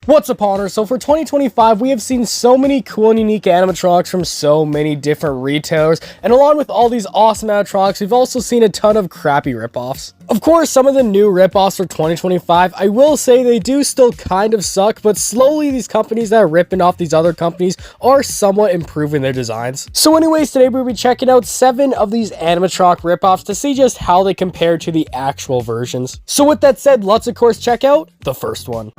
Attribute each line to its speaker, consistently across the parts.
Speaker 1: What's up, Honor? So for 2025, we have seen so many cool and unique animatronics from so many different retailers, and along with all these awesome animatronics, we've also seen a ton of crappy ripoffs. Of course, some of the new ripoffs for 2025, I will say they do still kind of suck, but slowly these companies that are ripping off these other companies are somewhat improving their designs. So anyways, today we'll be checking out 7 of these animatronic ripoffs to see just how they compare to the actual versions. So with that said, let's of course check out the first one.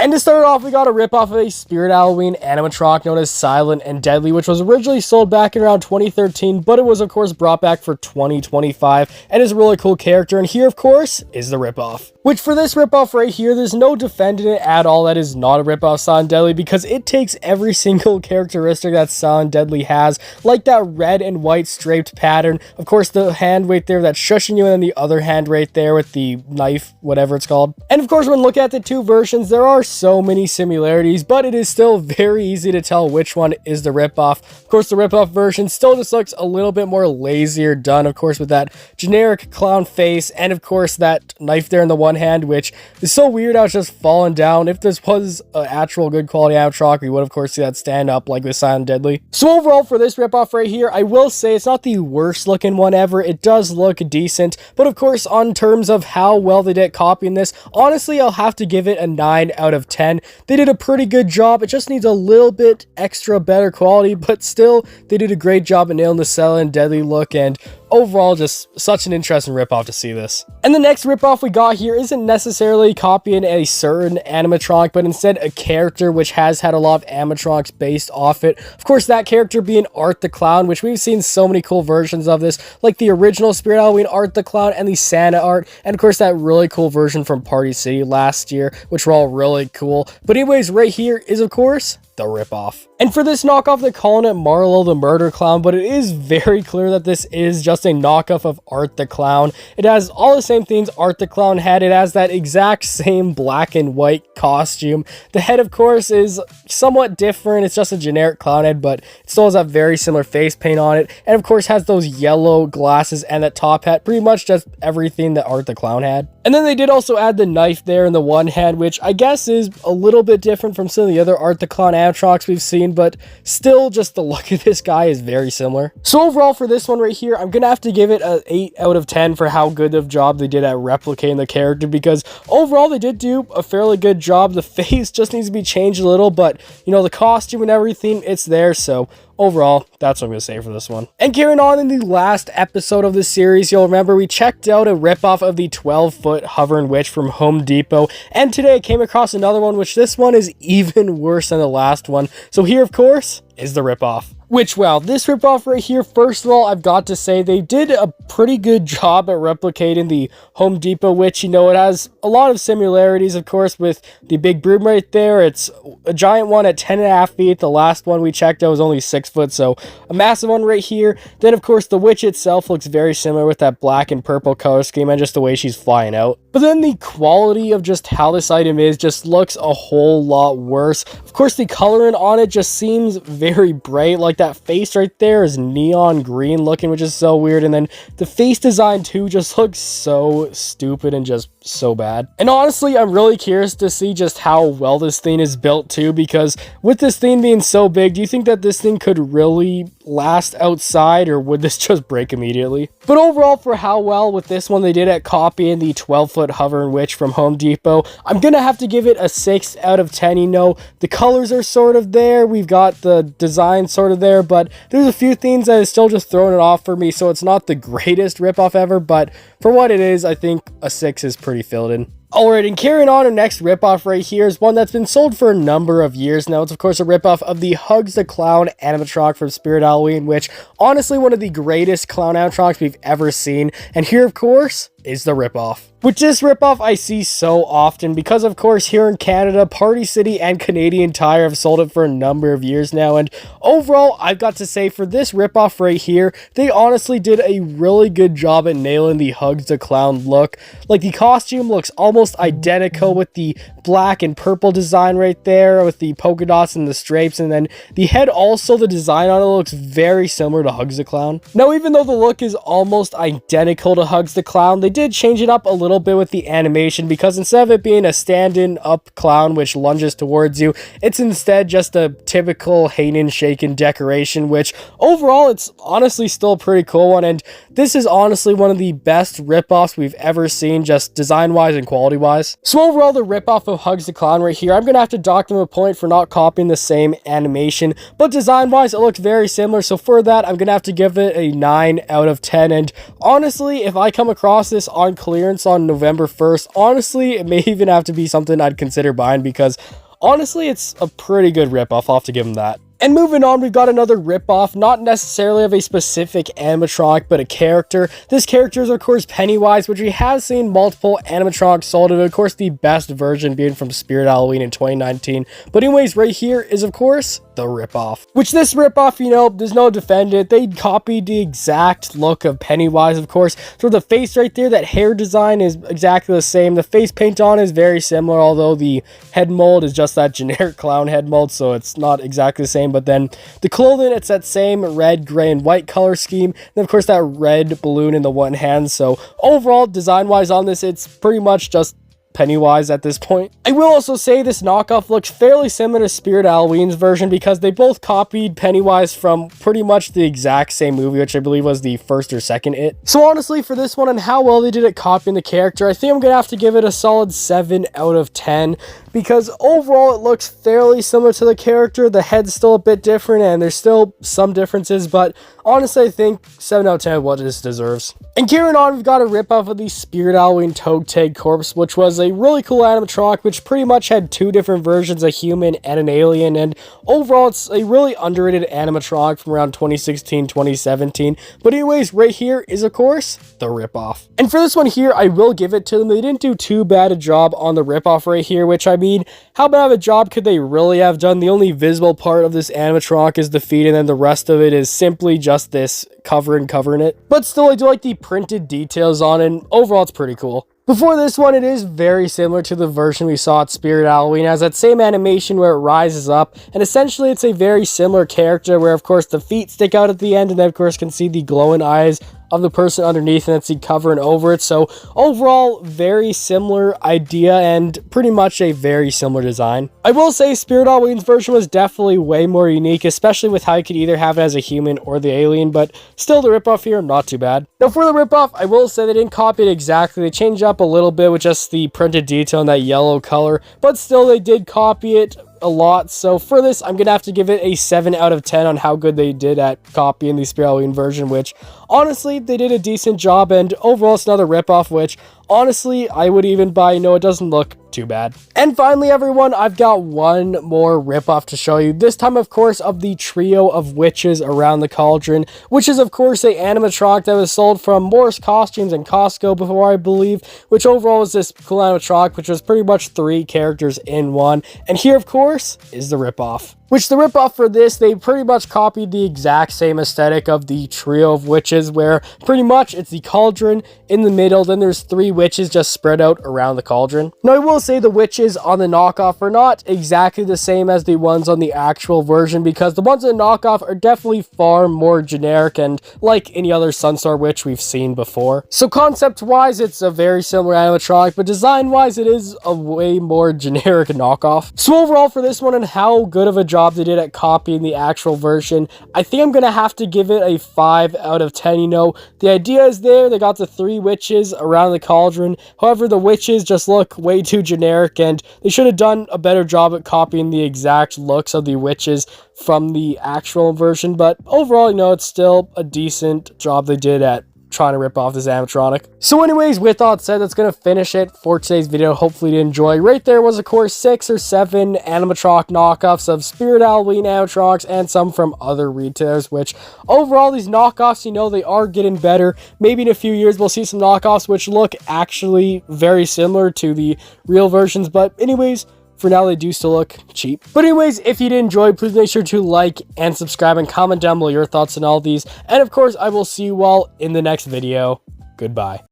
Speaker 1: And to start off, we got a ripoff of a Spirit Halloween animatronic known as Silent and Deadly, which was originally sold back in around 2013, but it was of course brought back for 2025 and is a really cool character. And here of course is the ripoff. Which for this ripoff right here, there's no defending it at all that is not a ripoff of Silent and Deadly, because it takes every single characteristic that Silent and Deadly has, like that red and white striped pattern, of course the hand right there that's shushing you, and then the other hand right there with the knife, whatever it's called. And of course when looking at the two versions, there are so many similarities, but it is still very easy to tell which one is the ripoff. Of course the ripoff version still just looks a little bit more lazier done, of course with that generic clown face, and of course that knife there in the one hand, which is so weird how it's just falling down. If this was an actual good quality animatronic, we would of course see that stand up like with Silent Deadly. So overall for this ripoff right here, I will say it's not the worst looking one ever. It does look decent, but of course on terms of how well they did copying this, honestly I'll have to give it a 9 out of 10. They did a pretty good job. It just needs a little bit extra better quality, but still they did a great job of nailing the Silent and Deadly look, and overall just such an interesting ripoff to see this. And the next ripoff we got here isn't necessarily copying a certain animatronic, but instead a character which has had a lot of animatronics based off it. Of course that character being Art the Clown, which we've seen so many cool versions of this, like the original Spirit Halloween Art the Clown and the Santa art, and of course that really cool version from Party City last year, which were all really cool. But anyways, right here is of course the ripoff. And for this knockoff, they're calling it Marlo the Murder Clown, but it is very clear that this is just a knockoff of Art the Clown. It has all the same things Art the Clown had. It has that exact same black and white costume. The head, of course, is somewhat different. It's just a generic clown head, but it still has that very similar face paint on it. And of course has those yellow glasses and that top hat, pretty much just everything that Art the Clown had. And then they did also add the knife there in the one hand, which I guess is a little bit different from some of the other Art the Clown animatronics we've seen, but still just the look of this guy is very similar. So overall for this one right here, I'm gonna have to give it a 8 out of 10 for how good of a job they did at replicating the character, because overall they did do a fairly good job. The face just needs to be changed a little, but you know, the costume and everything, it's there. So overall, that's what I'm going to say for this one. And carrying on in the last episode of this series, you'll remember we checked out a ripoff of the 12-foot hovering witch from Home Depot. And today I came across another one, which this one is even worse than the last one. So here, of course, is the ripoff. Which, well, this ripoff right here, first of all, I've got to say they did a pretty good job at replicating the Home Depot witch. You know, it has a lot of similarities, of course, with the big broom right there. It's a giant one at 10.5 feet. The last one we checked out was only 6 foot, so a massive one right here. Then, of course, the witch itself looks very similar with that black and purple color scheme and just the way she's flying out. But then the quality of just how this item is just looks a whole lot worse. Of course, the coloring on it just seems very bright. Like that face right there is neon green looking, which is so weird. And then the face design too just looks so stupid and just so bad. And honestly, I'm really curious to see just how well this thing is built too, because with this thing being so big, do you think that this thing could really last outside, or would this just break immediately? But overall, for how well with this one they did at copying the 12-foot hovering witch from Home Depot, I'm gonna have to give it a 6 out of 10. You know, the colors are sort of there, we've got the design sort of there, but there's a few things that is still just throwing it off for me, so it's not the greatest ripoff ever, but for what it is, I think a 6 is pretty filled in. Alright, and carrying on, our next ripoff right here is one that's been sold for a number of years now. It's of course a ripoff of the Hugs the Clown animatronic from Spirit Halloween, which honestly one of the greatest clown animatronics we've ever seen. And here of course is the ripoff. Which this ripoff I see so often because of course here in Canada, Party City and Canadian Tire have sold it for a number of years now, and overall I've got to say for this ripoff right here, they honestly did a really good job at nailing the Hugs the Clown look. Like the costume looks almost identical with the black and purple design right there with the polka dots and the stripes, and then the head also, the design on it looks very similar to Hugs the Clown. Now even though the look is almost identical to Hugs the Clown, they did change it up a little bit with the animation because instead of it being a stand-in up clown which lunges towards you, it's instead just a typical Hanen shaken decoration, which overall it's honestly still a pretty cool one, and this is honestly one of the best ripoffs we've ever seen, just design-wise and quality-wise. So overall, the ripoff of Hugs the Clown right here, I'm gonna have to dock them a point for not copying the same animation, but design-wise it looks very similar, so for that I'm gonna have to give it a 9 out of 10, and honestly, if I come across this on clearance on November 1st, honestly, it may even have to be something I'd consider buying because honestly, it's a pretty good ripoff. I'll have to give them that. And moving on, we've got another ripoff, not necessarily of a specific animatronic, but a character. This character is, of course, Pennywise, which we have seen multiple animatronics sold, and of course, the best version being from Spirit Halloween in 2019. But anyways, right here is, of course, the ripoff. Which this ripoff, you know, there's no defending it. They copied the exact look of Pennywise, of course. So the face right there, that hair design is exactly the same. The face paint on is very similar, although the head mold is just that generic clown head mold, so it's not exactly the same. But then the clothing, it's that same red, gray, and white color scheme. And of course, that red balloon in the one hand. So overall, design-wise on this, it's pretty much just Pennywise at this point. I will also say this knockoff looks fairly similar to Spirit Halloween's version because they both copied Pennywise from pretty much the exact same movie, which I believe was the first or second It. So honestly, for this one and how well they did at copying the character, I think I'm gonna have to give it a solid 7 out of 10 because overall it looks fairly similar to the character. The head's still a bit different and there's still some differences, but honestly I think 7 out of 10 is what this deserves. And carrying on, we've got a ripoff of the Spirit Halloween Toad Tag Corpse, which was a really cool animatronic which pretty much had two different versions, a human and an alien, and overall it's a really underrated animatronic from around 2016-2017. But anyways, right here is of course the ripoff. And for this one here, I will give it to them. They didn't do too bad a job on the ripoff right here, which I mean, how bad of a job could they really have done? The only visible part of this animatronic is the feet, and then the rest of it is simply just this covering it. But still, I do like the printed details on it, and overall it's pretty cool. Before this one, it is very similar to the version we saw at Spirit Halloween. It has that same animation where it rises up, and essentially it's a very similar character where of course the feet stick out at the end, and then of course can see the glowing eyes of the person underneath, and it's the covering over it. So overall, very similar idea and pretty much a very similar design. I will say Spirit Halloween's version was definitely way more unique, especially with how you could either have it as a human or the alien, but still the ripoff here, not too bad. Now for the ripoff, I will say they didn't copy it exactly. They changed up a little bit with just the printed detail in that yellow color, but still they did copy it a lot. So for this, I'm gonna have to give it a 7 out of 10 on how good they did at copying the Spirit Halloween version, which honestly they did a decent job, and overall it's another ripoff which honestly I would even buy. No, it doesn't look too bad. And finally, everyone, I've got one more ripoff to show you, this time of course of the trio of witches around the cauldron, which is of course a animatronic that was sold from Morris Costumes and Costco before, I believe, which overall was this cool animatronic which was pretty much 3 characters in one. And here of course is the ripoff. Which the ripoff for this, they pretty much copied the exact same aesthetic of the trio of witches, where pretty much it's the cauldron in the middle, then there's 3 witches just spread out around the cauldron. Now I will say the witches on the knockoff are not exactly the same as the ones on the actual version, because the ones on the knockoff are definitely far more generic and like any other Sunstar witch we've seen before. So concept wise, it's a very similar animatronic, but design wise, it is a way more generic knockoff. So overall for this one and how good of a job they did at copying the actual version, I think I'm gonna have to give it a 5 out of 10. You know, the idea is there, they got the 3 witches around the cauldron, however the witches just look way too generic, and they should have done a better job at copying the exact looks of the witches from the actual version. But overall, you know, it's still a decent job they did at trying to rip off this animatronic. So anyways, with all that said, that's going to finish it for today's video. Hopefully you enjoy. Right there was, of course, 6 or 7 animatronic knockoffs of Spirit Halloween animatronics and some from other retailers, which overall, these knockoffs, you know, they are getting better. Maybe in a few years, we'll see some knockoffs which look actually very similar to the real versions. But anyways, for now, they do still look cheap. But anyways, if you did enjoy, please make sure to like and subscribe and comment down below your thoughts on all these. And of course, I will see you all in the next video. Goodbye.